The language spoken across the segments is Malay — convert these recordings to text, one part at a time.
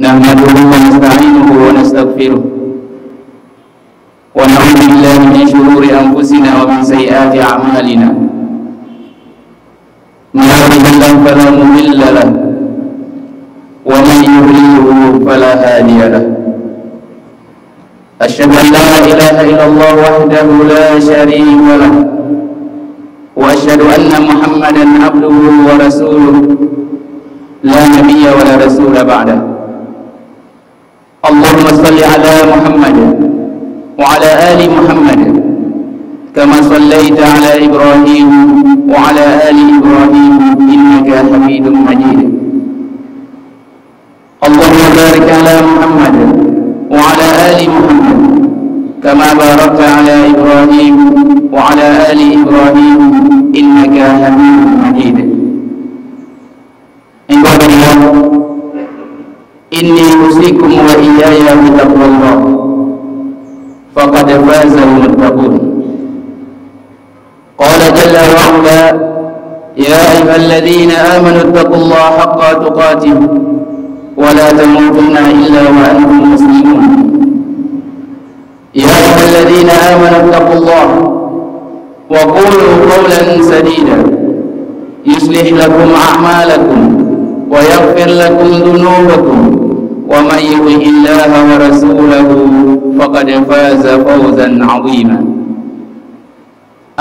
نحمده ونستعينه ونستغفره ونعوذ بالله من شرور أنفسنا ومن سيئات أعمالنا من يهده الله فلا مضل له ومن يضلله فلا هادي له أشهد أن لا إله إلا الله وحده لا شريك له وأشهد أن محمدا عبده ورسوله لا نبي ولا رسول بعده اللهم صل على محمد وعلى آل محمد كما صليت على إبراهيم وعلى آل إبراهيم إنك حميد مجيد اللهم بارك على محمد وعلى آل محمد كما باركت على إبراهيم وعلى آل إبراهيم إنك حميد مجيد عباد الله إني أوصيكم وإياي بتقوى الله فقد فاز المتقون قال جل وعلا يا أيها الذين آمنوا اتقوا الله حق تقاته ولا تموتن إلا وأنتم مسلمون يا أيها الذين آمنوا اتقوا الله وقولوا قولا سديدا يصلح لكم أعمالكم ويغفر لكم ذنوبكم ومن يطع الله ورسوله فقد فاز فوزا عظيما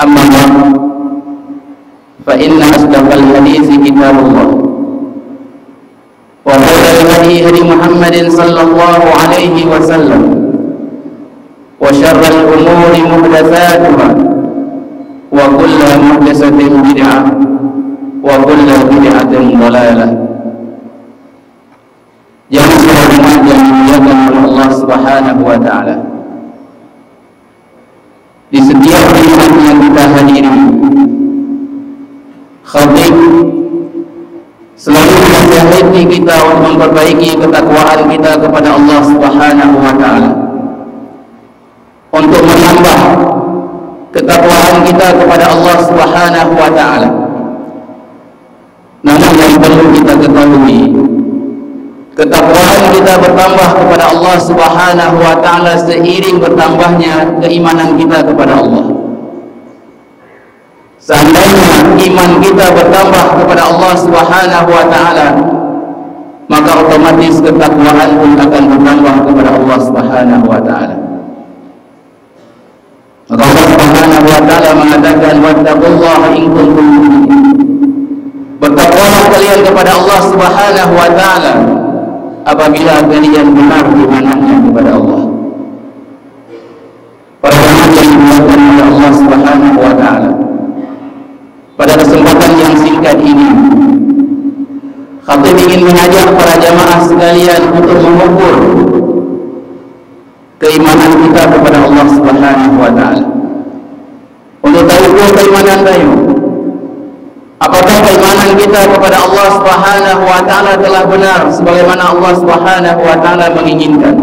أما بعد فإن أصدق الحديث كتاب الله وخير الهدي هدي محمد صلى الله عليه وسلم وشر الأمور محدثاتها وكل محدثة بدعة وكل بدعة ضلالة. Yang dihormati dan dimuliakan oleh Allah Subhanahu wa taala. Di setiap tempat yang kita hadiri, khatib selalu menasihati kita untuk memperbaiki ketakwaan kita kepada Allah Subhanahu wa taala. Untuk menambah ketakwaan kita kepada Allah Subhanahu wa taala. Namun yang perlu kita ketahui, ketakwaan kita bertambah kepada Allah Subhanahu wa taala seiring bertambahnya keimanan kita kepada Allah. Seandainya iman kita bertambah kepada Allah Subhanahu wa taala, maka otomatis ketakwaan pun akan bertambah kepada Allah Subhanahu wa taala. Maka Allah Subhanahu wa taala mengatakan wattaqullaha in kuntum mu'minin. Bertakwalah kalian kepada Allah Subhanahu wa taala apabila kalian benar imanannya kepada Allah. Para jemaah yang dimuliakan oleh Allah Subhanahu wa taala, pada kesempatan yang singkat ini khatib ingin mengajak para jemaah sekalian untuk mengukur keimanan kita kepada Allah Subhanahu wa taala. Untuk tahu keimanan tayo, apakah keimanan kita kepada Allah Subhanahu wa taala telah benar sebagaimana Allah Subhanahu wa taala menginginkan?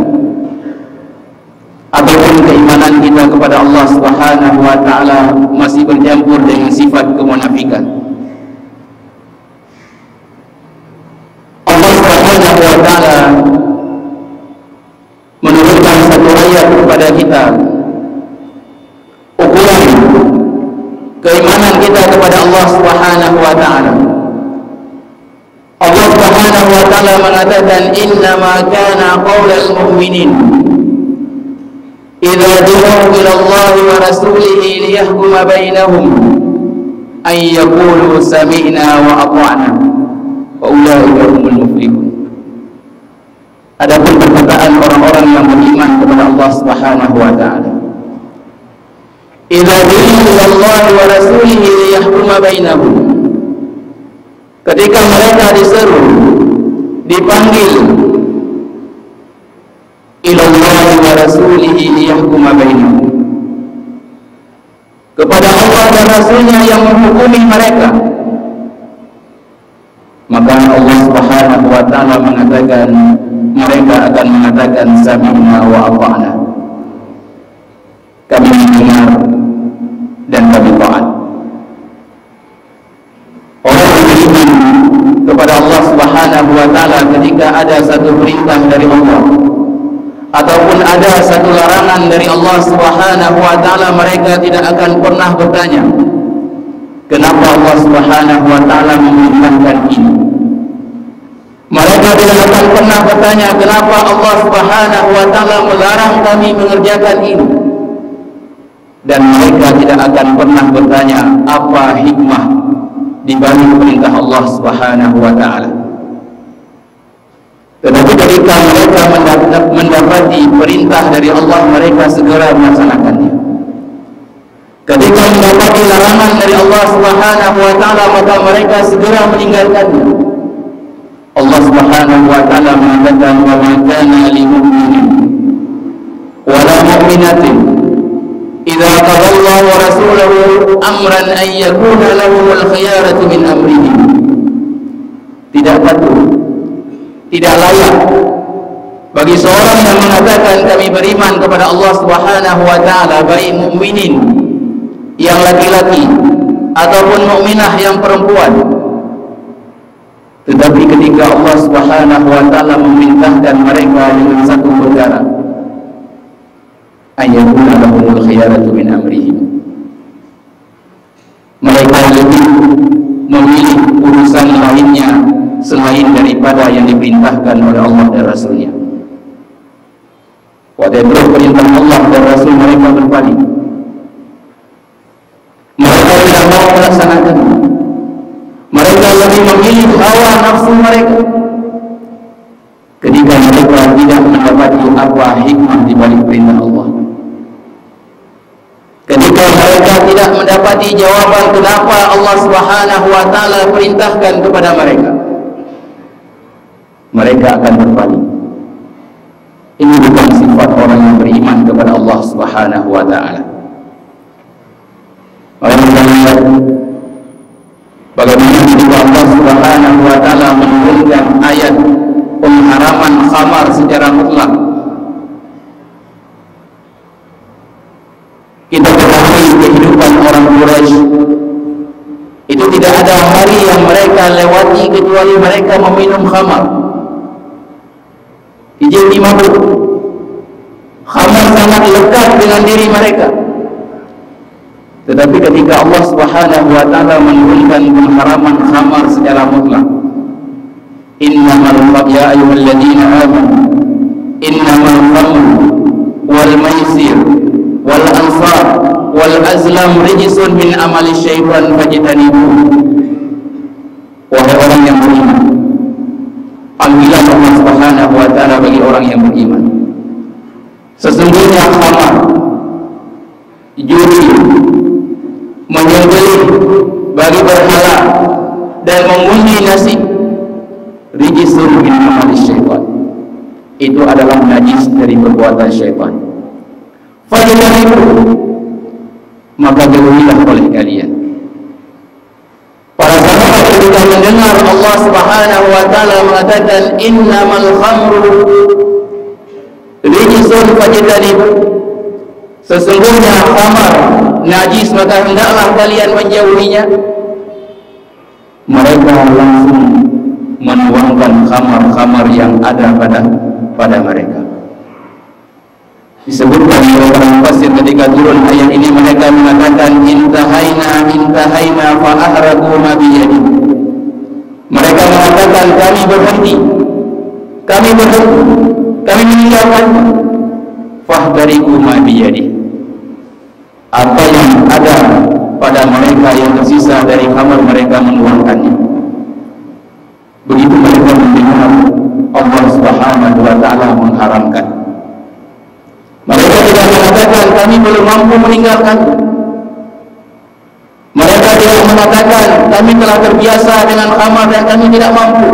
Ataupun keimanan kita kepada Allah Subhanahu wa taala masih bercampur dengan sifat kemunafikan? Allah Subhanahu wa taala menurunkan satu ayat kepada kita, ukuran keimanan kita kepada Allah Subhanahu wa taala. Allah Subhanahu wa taala mengatakan innama kana qaulal mu'minin idza du'u ila Allah wa rasulihi liyahkuma bainahum ay yaqulu sami'na wa ata'na wa ulaika humul muflihun. Adapun perkataan orang-orang yang beriman kepada Allah Subhanahu wa taala, idza du'u ila Allah wa rasulihi liyahkuma bainahum, ketika mereka diseru, dipanggil ila Allah wa rasulihi liyahkuma bainahum, kepada Allah dan Rasulnya yang menghukumi mereka, maka Allah Subhanahu wa taala mengatakan, mereka akan mengatakan sami'na wa ata'na, kami mendengar dan kami taat. Orang beriman kepada Allah Subhanahu Subhanahu wa ta'ala ketika ada satu perintah dari Allah ataupun ada satu larangan dari Allah Subhanahu wa ta'ala, mereka tidak akan pernah bertanya kenapa Allah Subhanahu wa ta'ala memerintahkan ini. Mereka tidak akan pernah bertanya kenapa Allah Subhanahu wa ta'ala melarang kami mengerjakan ini. Dan mereka tidak akan pernah bertanya apa hikmah di balik perintah Allah Subhanahu wa ta'ala. Tetapi ketika mereka mendapati perintah dari Allah, mereka segera melaksanakannya. Ketika mendapati larangan dari Allah Subhanahu wa ta'ala, maka mereka segera meninggalkannya. Allah Subhanahu wa ta'ala mengatakan, wa ma kana lil mu'minin wa la mu'minatin idza qada Allah wa rasuluhu amran an yakuna lahumul khiyaratu min amrihim. Tidak patut, tidak layak bagi seorang yang mengatakan kami beriman kepada Allah Subhanahu wa ta'ala, baik mukminin yang laki-laki ataupun mukminah yang perempuan, tetapi ketika Allah Subhanahu wa ta'ala memerintahkan mereka dengan satu perkara, ayyakuna lahumul khiyaratu min amrihim, mereka lebih memilih urusan lainnya selain daripada yang diperintahkan oleh Allah dan Rasulnya. Pada perintah Allah dan Rasul, mereka berpaling. Mereka tidak mau melaksanakan. Mereka lebih memilih hawa nafsu mereka. Ketika mereka tidak mendapati apa hikmah di balik perintah Allah, ketika mereka tidak mendapati jawaban kenapa Allah Subhanahu wa ta'ala perintahkan kepada mereka, mereka akan berpaling. Ini bukan sifat orang yang beriman kepada Allah Subhanahu wa ta'ala. Orang yang lihat bagaimana ketika Allah Subhanahu wa ta'ala menurunkan ayat pengharaman khamar secara mutlak, kita ketahui kehidupan orang Quraisy itu tidak ada hari yang mereka lewati kecuali mereka meminum khamar. Ijil mabuk. Khamar sangat lekat dengan diri mereka. Tetapi ketika Allah Subhanahu wa ta'ala menurunkan pengharaman khamar secara mutlak, innamal ya ayyuhalladzina amanu innamal khamru wal maisir wal ansar wal azlam rijsun min amali syaitan fajtanibuh. Wahai orang yang beriman, panggilan Allah Subhanahu wa ta'ala bagi orang yang beriman, sesungguhnya khamar, judi, menyembelih bagi berhala dan mengundi nasib, rijsun min amali syaitan, itu adalah najis dari perbuatan syaitan. Fajtanibuh, maka jauhilah oleh kalian. Para sahabat ketika mendengar Allah Subhanahu wa ta'ala mengatakan innamal khamru rijsun fajtanibuh, sesungguhnya khamar najis maka hendaklah kalian menjauhinya, mereka langsung menuangkan khamar-khamar yang ada pada mereka. Disebutkan oleh para mufassir ketika turun ayat ini, mereka mengatakan intahaina fa ahragu ma biyadi. Mereka mengatakan kami berhenti, kami meninggalkan fahdariku ma biyadi. Apa yang ada pada mereka yang tersisa dari khamar, mereka menuangkannya. Begitu mereka mendengar Allah Subhanahu wa ta'ala mengharamkan, mereka tidak mengatakan kami belum mampu meninggalkan. Mereka tidak mengatakan kami telah terbiasa dengan khamar dan kami tidak mampu.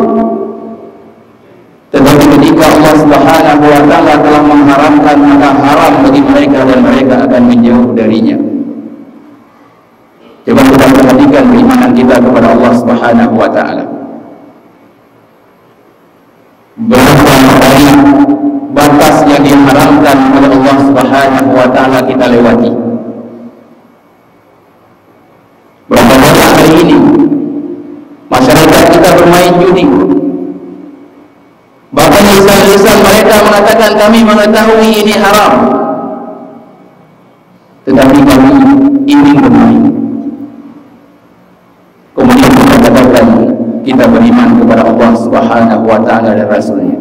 Tetapi ketika Allah Subhanahu wa ta'ala telah mengharamkan, maka haram bagi mereka dan mereka akan menjauh darinya. Coba kita perhatikan keimanan kita kepada Allah Subhanahu wa ta'ala. Berapa dari batas yang diharamkan oleh Allah Subhanahu wa ta'ala kita lewati? Berapa banyak hari ini masyarakat kita bermain judi, lisan mereka mengatakan kami mengetahui ini haram, tetapi kami ingin bermain. Kemudian kita katakan kita beriman kepada Allah Subhanahu wa Ta'ala dan Rasulnya.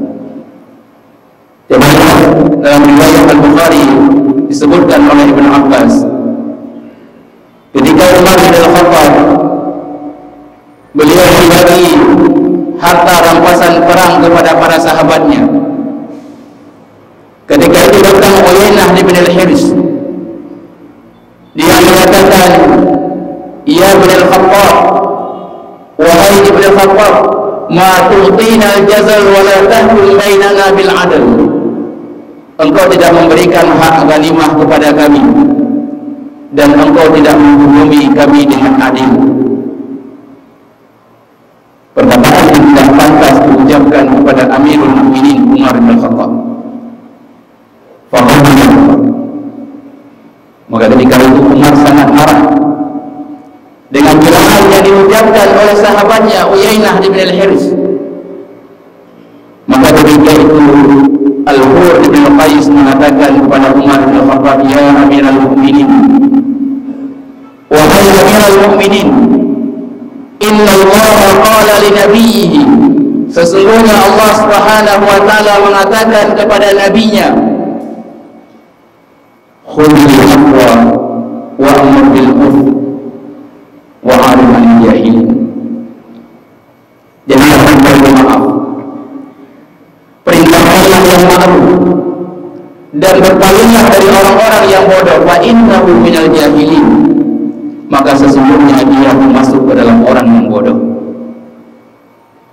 Dalam riwayat Al-Bukhari disebutkan oleh Ibn Abbas, ketika Umar bin Al-Khattab beliau membagi harta rampasan perang kepada para sahabatnya, ketika itu datang Uyainah bin Al-Hirs, dia mengatakan, ya Ibn Al-Khattab, wahai Ibn Al-Khattab, ma tu'tina al-jazal wa la tahkum bainana bil adl. Engkau tidak memberikan hak ghanimah kepada kami, dan engkau tidak menghukumi kami dengan adil. Perkataan yang tidak pantas diucapkan kepada Amirul Mukminin Umar bin Khattab. Maka ketika itu Umar sangat marah dengan celaan yang diucapkan oleh sahabatnya Uyainah bin Al-Hirs. Maka ketika itu Al-Hur bin Qais mengatakan kepada Umar bin Khattab, ya Amirul Mukminin, wahai Amirul Mukminin, inna Allah qala li nabiyhi, sesungguhnya Allah Subhanahu wa Ta'ala mengatakan kepada nabinya, khudhil afwa wa amr bil urf wa arim anil jahilin. Jadi maaf, perintahkanlah yang ma'ruf dan berpalinglah dari orang-orang yang bodoh. Fa innahu minal jahilin, maka sesungguhnya dia masuk ke dalam orang yang bodoh.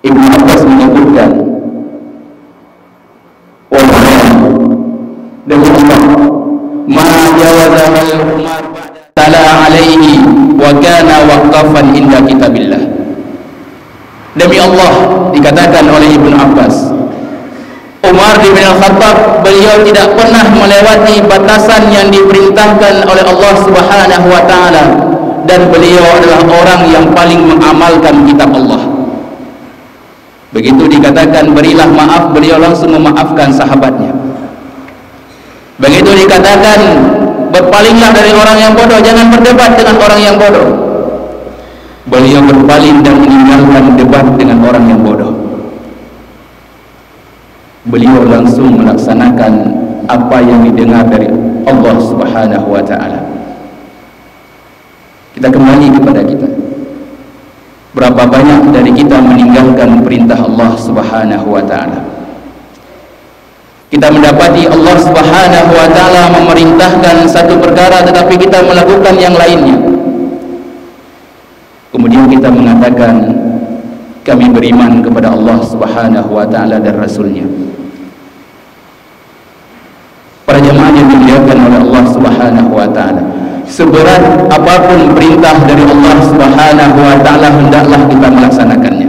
Ibnu Abbas menyebutkan, demi Allah, ma jawazahal Umar tala alaihi wa kana waqafan inda kitabillah. Demi Allah, dikatakan oleh Ibnu Abbas, Umar bin Al-Khattab beliau tidak pernah melewati batasan yang diperintahkan oleh Allah Subhanahu wa Ta'ala, dan beliau adalah orang yang paling mengamalkan kitab Allah. Begitu dikatakan berilah maaf, beliau langsung memaafkan sahabatnya. Begitu dikatakan berpalinglah dari orang yang bodoh, jangan berdebat dengan orang yang bodoh, beliau berpaling dan meninggalkan debat dengan orang yang bodoh. Beliau langsung melaksanakan apa yang didengar dari Allah Subhanahu wa Ta'ala. Kita kembali kepada kita. Berapa banyak dari kita meninggalkan perintah Allah Subhanahu wa Ta'ala? Kita mendapati Allah Subhanahu wa Ta'ala memerintahkan satu perkara, tetapi kita melakukan yang lainnya. Kemudian kita mengatakan kami beriman kepada Allah Subhanahu wa Ta'ala dan Rasulnya. Para jemaah yang dimuliakan oleh Allah Subhanahu wa Ta'ala, seberat apapun perintah dari Allah Subhanahu wa Ta'ala, hendaklah kita melaksanakannya.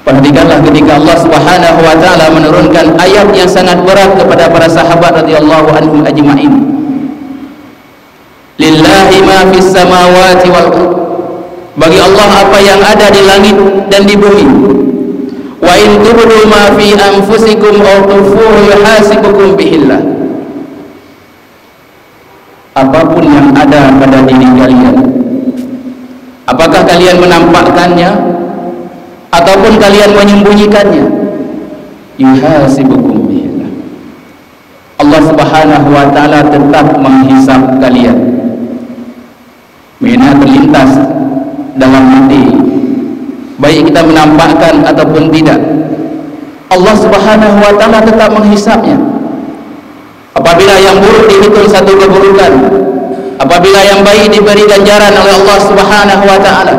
Perhatikanlah ketika Allah Subhanahu wa Ta'ala menurunkan ayat yang sangat berat kepada para sahabat radhiyallahu anhum ajma'in. Lillahi ma fis samawati wal ardh, bagi Allah apa yang ada di langit dan di bumi. Wa in tubdu ma fi anfusikum aw tukhfuhu yuhasibukum bihillah, apapun yang ada pada diri kalian, apakah kalian menampakkannya ataupun kalian menyembunyikannya, yuhasibukum bihillah, Allah Subhanahu wa Ta'ala tetap menghisab kalian. Mina terlintas dalam hati, baik kita menampakkan ataupun tidak, Allah Subhanahu wa Ta'ala tetap menghisabnya. Apabila yang buruk dihitung satu keburukan, apabila yang baik diberi ganjaran oleh Allah Subhanahu wa Ta'ala.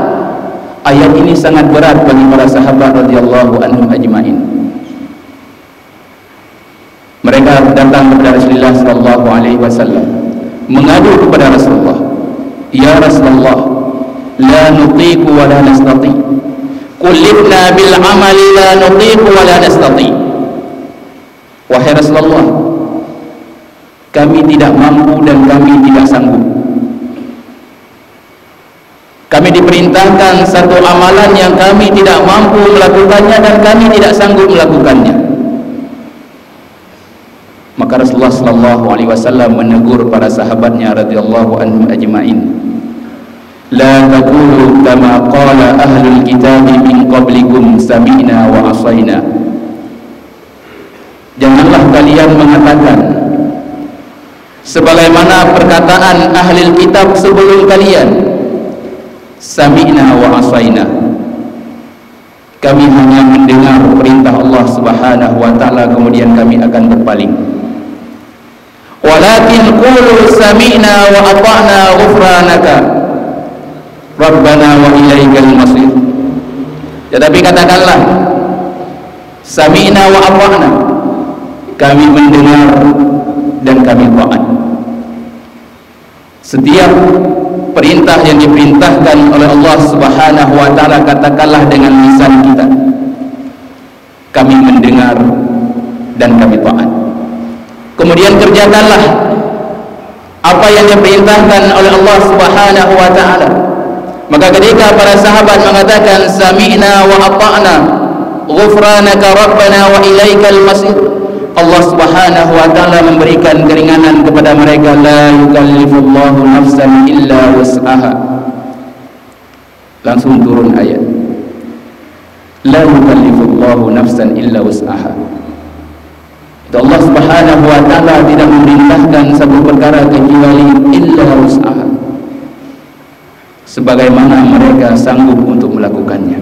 Ayat ini sangat berat bagi para sahabat radhiyallahu anhum ajma'in. Mereka datang kepada Rasulullah sallallahu alaihi wasallam, mengadu kepada Rasulullah, ya Rasulullah, la nutiqu wa la nastati, kullibna bil amali la nutiqu wa la nastati. Wahai Rasulullah, kami tidak mampu dan kami tidak sanggup. Kami diperintahkan satu amalan yang kami tidak mampu melakukannya dan kami tidak sanggup melakukannya. Maka Rasulullah sallallahu alaihi wasallam menegur para sahabatnya radhiyallahu anhum ajma'in, la taqulu kama qala ahlul kitab min qablikum sami'na wa asaina. Janganlah kalian mengatakan sebagaimana perkataan ahli kitab sebelum kalian, sami'na wa asaina, kami hanya mendengar perintah Allah Subhanahu wa taala kemudian kami akan berpaling. Walakin qulu sami'na wa ata'na ghufranaka Rabbana wa ilaikal masir. Tetapi katakanlah sami'na wa ata'na, kami mendengar dan kami taat. Setiap perintah yang diperintahkan oleh Allah Subhanahu wa taala, katakanlah dengan lisan kita, kami mendengar dan kami taat. Kemudian kerjakanlah apa yang diperintahkan oleh Allah Subhanahu wa taala. Maka ketika para sahabat mengatakan sami'na wa ata'na ghufranaka rabbana wa ilaikal masir, Allah Subhanahu wa taala memberikan keringanan kepada mereka. La yukallifullahu nafsan illa wus'aha. Langsung turun ayat, la yukallifullahu nafsan illa wus'aha. Allah Subhanahu wa taala tidak memerintahkan satu perkara kecuali illa wus'aha, sebagaimana mereka sanggup untuk melakukannya.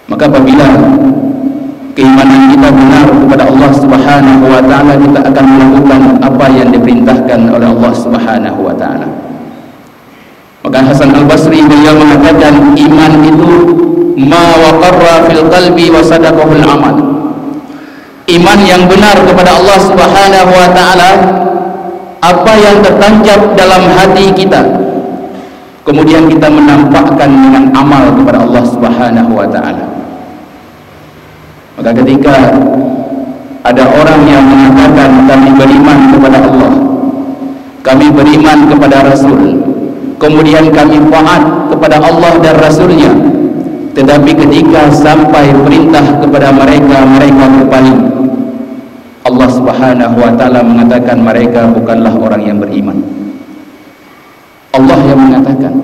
Maka apabila keimanan kita benar kepada Allah Subhanahu wa taala, kita akan melakukan apa yang diperintahkan oleh Allah Subhanahu wa taala. Maka Hasan Al-Basri beliau mengatakan, iman itu ma waqarra fil qalbi wa sadaqahul amal. Iman yang benar kepada Allah Subhanahu wa taala, apa yang tertancap dalam hati kita kemudian kita menampakkan dengan amal kepada Allah Subhanahu wa taala. Maka ketika ada orang yang mengatakan kami beriman kepada Allah, kami beriman kepada Rasul, kemudian kami taat kepada Allah dan Rasulnya, tetapi ketika sampai perintah kepada mereka, mereka berpaling, Allah Subhanahu wa taala mengatakan mereka bukanlah orang yang beriman. Allah yang mengatakan.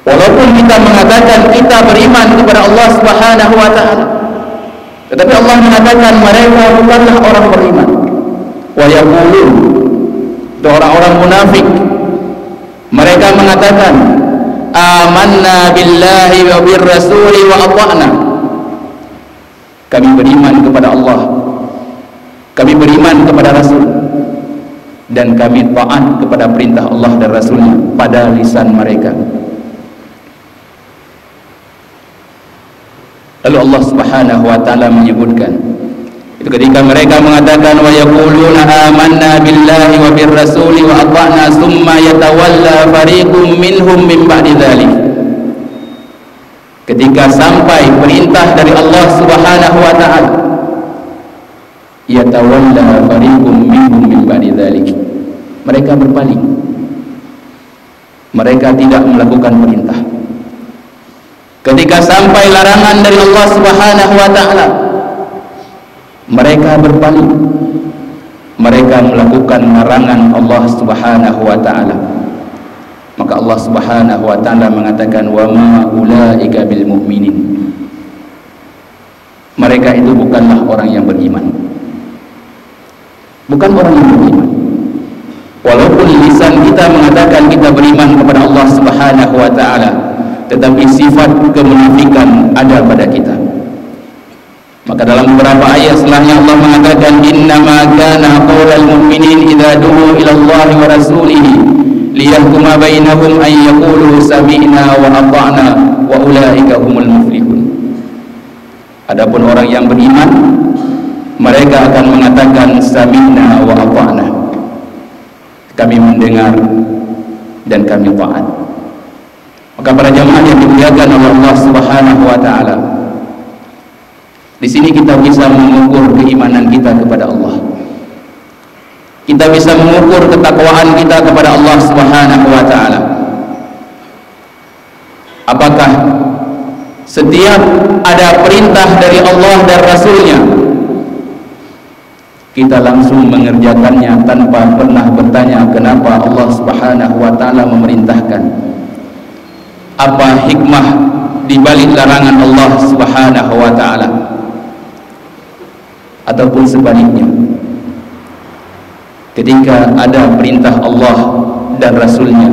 Walaupun kita mengatakan kita beriman kepada Allah Subhanahu wa taala, tetapi Allah mengatakan mereka bukanlah orang beriman. Wa yaqulun, itu orang-orang munafik, mereka mengatakan amanna billahi wa bir rasuli wa ata'na. Kami beriman kepada Allah, kami beriman kepada Rasul, dan kami taat kepada perintah Allah dan Rasulnya pada lisan mereka. Lalu Allah Subhanahu wa taala menyebutkan itu ketika mereka mengatakan wa yaquluna amanna billahi wa bir rasuli wa ata'na summa yatawalla fariqum minhum min ba'di dzalik. Ketika sampai perintah dari Allah Subhanahu wa taala, yatawalla fariqum minhum min ba'di dzalik, mereka berpaling, mereka tidak melakukan perintah. Ketika sampai larangan dari Allah Subhanahu wa taala, mereka berpaling, mereka melakukan larangan Allah Subhanahu wa taala. Maka Allah Subhanahu wa taala mengatakan wa ma ulaika bil mu'minin, mereka itu bukanlah orang yang beriman, bukan orang yang beriman. Walaupun lisan kita mengatakan kita beriman kepada Allah Subhanahu wa taala, tetapi sifat kemunafikan ada pada kita. Maka dalam beberapa ayat setelahnya Allah mengatakan innama kana qaulal mu'minin idza du'u ila Allah wa rasulihi liyahkuma bainahum an yaqulu sami'na wa ata'na wa ulaika humul muflihun. Adapun orang yang beriman, mereka akan mengatakan sami'na wa ata'na, kami mendengar dan kami taat. Maka para jamaah yang dimuliakan oleh Allah Subhanahu wa taala, di sini kita bisa mengukur keimanan kita kepada Allah. Kita bisa mengukur ketakwaan kita kepada Allah Subhanahu wa taala. Setiap ada perintah dari Allah dan Rasulnya, kita langsung mengerjakannya tanpa pernah bertanya kenapa Allah Subhanahu wa ta'ala memerintahkan, apa hikmah di balik larangan Allah Subhanahu wa ta'ala, ataupun sebaliknya. Ketika ada perintah Allah dan Rasulnya,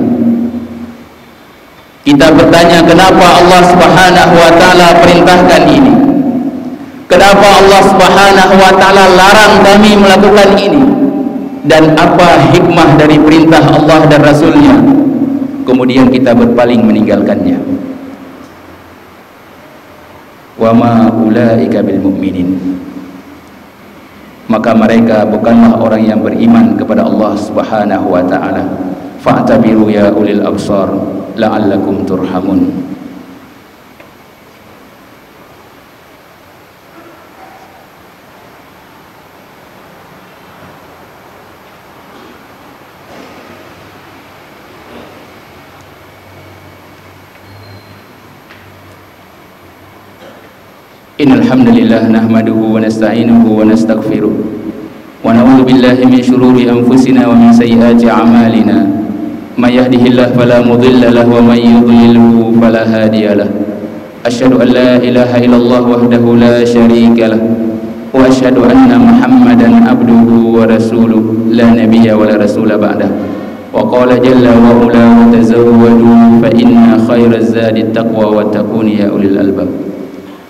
kita bertanya kenapa Allah Subhanahu wa ta'ala perintahkan ini, kenapa Allah Subhanahu wa ta'ala larang kami melakukan ini, dan apa hikmah dari perintah Allah dan Rasulnya. Kemudian kita berpaling meninggalkannya. Wa ma ulaika bil mu'minin. Maka mereka bukanlah orang yang beriman kepada Allah Subhanahu wa ta'ala. Fa'tabiru ya ulil absar la'allakum turhamun. Innal hamdalillah nahmaduhu wa nasta'inuhu wa nastaghfiruh wa na'udzu billahi min shururi anfusina wa min sayyiati a'malina. May yahdihillahu fala mudilla lahu wa may yudlilhu fala hadiya lahu. Asyhadu an la ilaha illallah wahdahu la syarika lahu wa asyhadu anna Muhammadan abduhu wa rasuluh la nabiyya wa la rasula ba'dahu. Wa qala jalla wa ula wa tazawwadu fa inna khairaz zadi taqwa wa taquni ya ulil albab.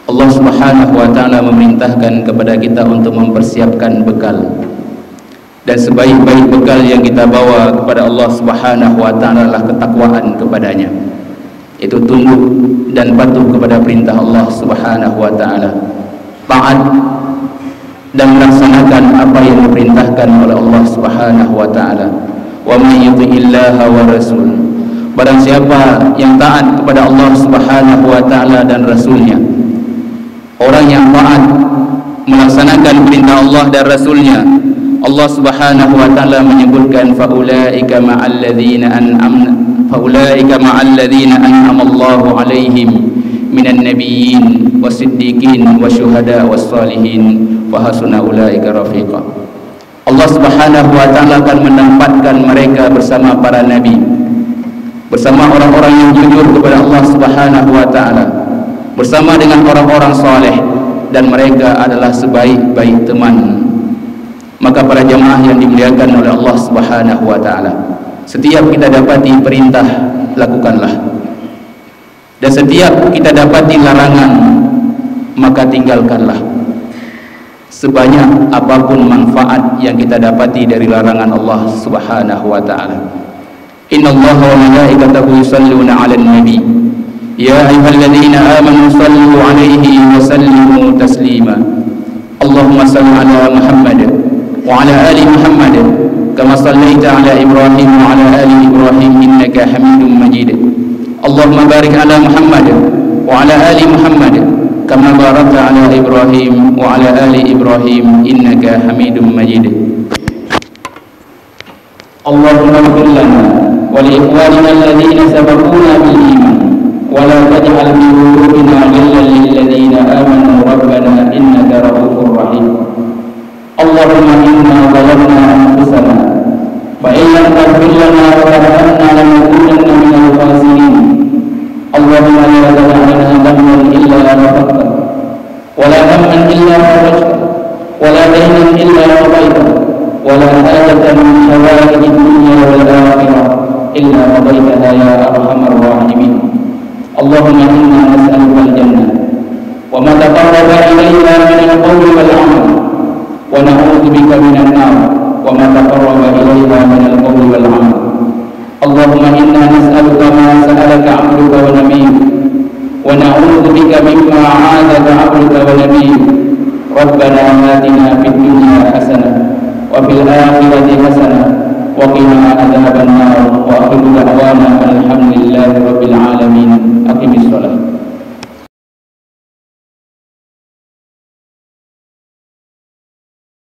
Allah Subhanahu wa ta'ala memerintahkan kepada kita untuk mempersiapkan bekal, dan sebaik-baik bekal yang kita bawa kepada Allah Subhanahu wa ta'ala adalah ketakwaan kepadanya, itu tunduk dan patuh kepada perintah Allah Subhanahu wa ta'ala, taat dan melaksanakan apa yang diperintahkan oleh Allah Subhanahu wa ta'ala. Wa may yuti'illaha wa rasul, barang siapa yang taat kepada Allah Subhanahu wa ta'ala dan Rasulnya, orang yang taat melaksanakan perintah Allah dan Rasulnya, Allah Subhanahu wa ta'ala menyebutkan faulaika ma'alladzina an'ama Allahu 'alaihim minan nabiyyin wasiddiqin wasyuhada wassalihin wa hasuna ulaika rafiqa. Allah Subhanahu wa ta'ala akan menempatkan mereka bersama para nabi, bersama orang-orang yang jujur kepada Allah Subhanahu wa ta'ala, bersama dengan orang-orang saleh, dan mereka adalah sebaik-baik teman. Maka para jamaah yang dimuliakan oleh Allah Subhanahu wa ta'ala, setiap kita dapati perintah, lakukanlah, dan setiap kita dapati larangan, maka tinggalkanlah. Sebanyak apapun manfaat yang kita dapati dari larangan Allah Subhanahu wa ta'ala. Innallaha wa malaikatahu yusalluna 'alan nabi ya ayyuhalladzina amanu sallu 'alaihi wa sallimu taslima. Allahumma salli 'ala Muhammad wa 'ala ali Muhammad kama sallaita 'ala Ibrahim wa 'ala ali Ibrahim innaka Hamidum Majid. Allahumma barik 'ala Muhammad wa 'ala ali Muhammad kama barakta 'ala Ibrahim wa 'ala ali Ibrahim innaka Hamidum Majid. Allahumma ighfir lana wa li ikhwanina alladhina sabaquna bil iman wa la taj'al fi qulubina ghillan lil ladzina amanu rabbana innaka ra'ufur rahim. Allahumma inna zalamna anfusana wa in lam taghfir lana wa tarhamna lanakunanna minal khasirin. Allahumma la tad'a' lana dhanban illa ghafartahu wa la hamman illa farajtahu wa la daynan illa qadaytahu wa la hajatan min hawaiji dunya wal akhirah illa qadaytaha ya arhamar rahimin. Allahumma inna nas'aluka al-jannah wa ma taqarraba ilayha min al-qawli wal 'amal wa na'udzu bika minan nar wa ma taqarraba ilayha min al-qawli wal 'amal. Allahumma inna nas'aluka ma sa'alaka 'abduka wa nabiyyuka wa na'udzu bika mimma 'adaka 'abduka wa nabiyyuka. Rabbana atina fid dunya hasanah wa fil akhirati hasanah wa qina adzaban nar wa akhiru da'wana alhamdulillahi rabbil alamin. Aqimis shalah.